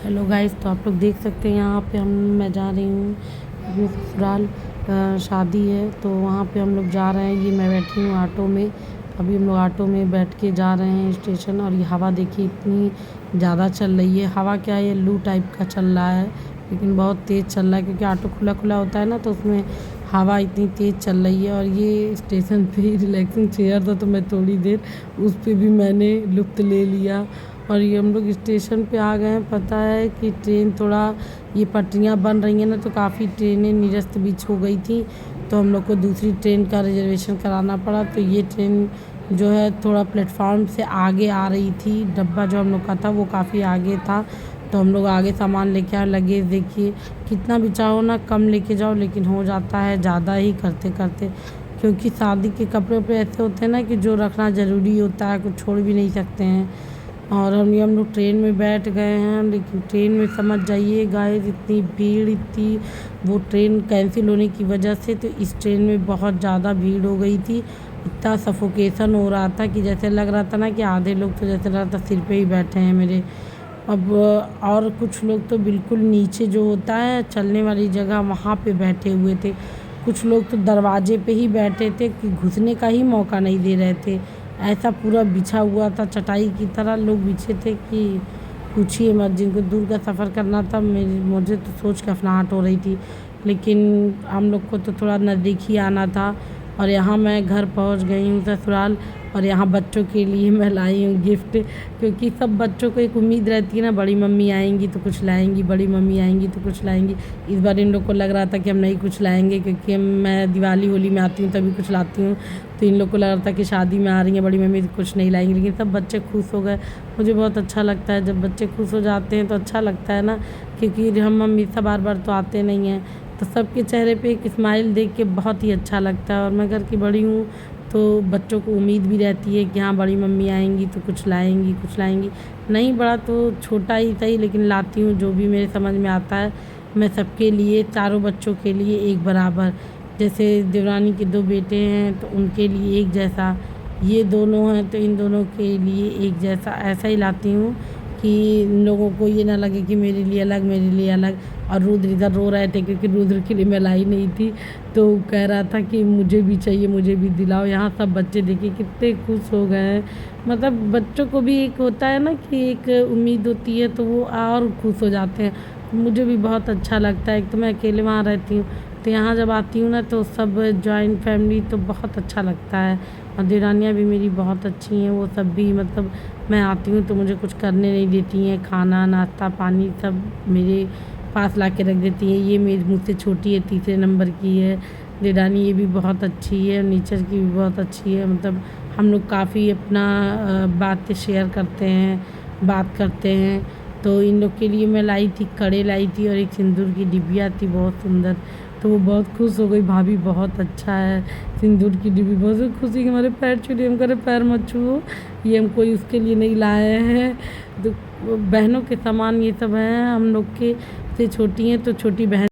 Hello guys, तो आप लोग देख सकते हैं यहाँ पे मैं जा रही हूँ अपने ससुराल। शादी है तो वहाँ पे हम लोग जा रहे हैं। ये मैं बैठी हूँ ऑटो में। अभी हम लोग ऑटो में बैठ के जा रहे हैं स्टेशन। और ये हवा देखिए इतनी ज़्यादा चल रही है। हवा क्या है, ये लू टाइप का चल रहा है, लेकिन बहुत तेज़ चल रहा है क्योंकि ऑटो खुला खुला होता है ना, तो उसमें हवा इतनी तेज़ चल रही है। और ये स्टेशन पे रिलैक्सिंग चेयर था तो मैं थोड़ी देर उस पर भी मैंने लुत्फ़ ले लिया। और ये हम लोग स्टेशन पे आ गए हैं। पता है कि ट्रेन थोड़ा ये पटरियाँ बन रही हैं ना, तो काफ़ी ट्रेनें निरस्त बीच हो गई थी, तो हम लोग को दूसरी ट्रेन का रिजर्वेशन कराना पड़ा। तो ये ट्रेन जो है थोड़ा प्लेटफॉर्म से आगे आ रही थी। डब्बा जो हम लोग का था वो काफ़ी आगे था, तो हम लोग आगे सामान लेके आए। लगेज देखिए कितना भी चाहो ना कम लेके जाओ, लेकिन हो जाता है ज़्यादा ही करते करते, क्योंकि शादी के कपड़े वपड़े ऐसे होते हैं ना कि जो रखना ज़रूरी होता है, कुछ छोड़ भी नहीं सकते हैं। और हम लोग ट्रेन में बैठ गए हैं, लेकिन ट्रेन में समझ जाइए गाइस इतनी भीड़, इतनी वो ट्रेन कैंसिल होने की वजह से, तो इस ट्रेन में बहुत ज़्यादा भीड़ हो गई थी। इतना सफोकेशन हो रहा था कि जैसे लग रहा था ना कि आधे लोग तो जैसे लग रहा था सिर पे ही बैठे हैं मेरे। अब और कुछ लोग तो बिल्कुल नीचे जो होता है चलने वाली जगह वहाँ पे बैठे हुए थे। कुछ लोग तो दरवाजे पे ही बैठे थे कि घुसने का ही मौका नहीं दे रहे थे। ऐसा पूरा बिछा हुआ था, चटाई की तरह लोग बिछे थे कि पूछिए मत। जिनको दूर का सफ़र करना था, मुझे तो सोच के अफनाहट हो रही थी, लेकिन हम लोग को तो थोड़ा नज़दीक ही आना था। और यहाँ मैं घर पहुँच गई हूँ ससुराल। और यहाँ बच्चों के लिए मैं लाई हूँ गिफ्ट, क्योंकि सब बच्चों को एक उम्मीद रहती है ना, बड़ी मम्मी आएंगी तो कुछ लाएंगी, बड़ी मम्मी आएंगी तो कुछ लाएंगी। इस बार इन लोग को लग रहा था कि हम नहीं कुछ लाएंगे, क्योंकि मैं दिवाली होली में आती हूँ तभी कुछ लाती हूँ। तो इन लोग को लग रहा था कि शादी में आ रही हैं बड़ी मम्मी तो कुछ नहीं लाएंगी, लेकिन सब बच्चे खुश हो गए। मुझे बहुत अच्छा लगता है जब बच्चे खुश हो जाते हैं, तो अच्छा लगता है ना, क्योंकि हम हमेशा बार बार तो आते नहीं हैं। तो सबके चेहरे पे एक स्माइल देख के बहुत ही अच्छा लगता है। और मैं घर की बड़ी हूँ तो बच्चों को उम्मीद भी रहती है कि हाँ बड़ी मम्मी आएंगी तो कुछ लाएंगी, कुछ लाएंगी। नहीं बड़ा तो छोटा ही सही, लेकिन लाती हूँ जो भी मेरे समझ में आता है। मैं सबके लिए, चारों बच्चों के लिए एक बराबर, जैसे देवरानी के 2 बेटे हैं तो उनके लिए एक जैसा, ये दोनों हैं तो इन दोनों के लिए एक जैसा, ऐसा ही लाती हूँ कि इन लोगों को ये ना लगे कि मेरे लिए अलग, मेरे लिए अलग। और रुद्र इधर रो रहे थे क्योंकि रुद्र के लिए मैं लाई नहीं थी, तो कह रहा था कि मुझे भी चाहिए, मुझे भी दिलाओ। यहाँ सब बच्चे देखिए कितने खुश हो गए हैं। मतलब बच्चों को भी एक होता है ना कि एक उम्मीद होती है, तो वो और खुश हो जाते हैं। मुझे भी बहुत अच्छा लगता है। एक तो मैं अकेले वहाँ रहती हूँ, तो यहाँ जब आती हूँ ना तो सब जॉइंट फैमिली, तो बहुत अच्छा लगता है। और देवरानियाँ भी मेरी बहुत अच्छी हैं, वो सब भी मतलब मैं आती हूँ तो मुझे कुछ करने नहीं देती हैं, खाना नाश्ता पानी सब मेरे पास ला के रख देती हैं। ये मेरी मुझसे छोटी है, तीसरे नंबर की है देवरानी, ये भी बहुत अच्छी है। नेचर की भी बहुत अच्छी है। मतलब हम लोग काफ़ी अपना बातें शेयर करते हैं, बात करते हैं। तो इन लोग के लिए मैं लाई थी कड़े, लाई थी और एक सिंदूर की डिबिया थी बहुत सुंदर, तो वो बहुत खुश हो गई। भाभी बहुत अच्छा है, सिंदूर की डिब्बी। बहुत खुशी कि हमारे पैर छू रही, हम कह रहे पैर मत छुओ, ये हम कोई उसके लिए नहीं लाए हैं। तो बहनों के समान ये सब हैं हम लोग के, से छोटी हैं तो छोटी बहन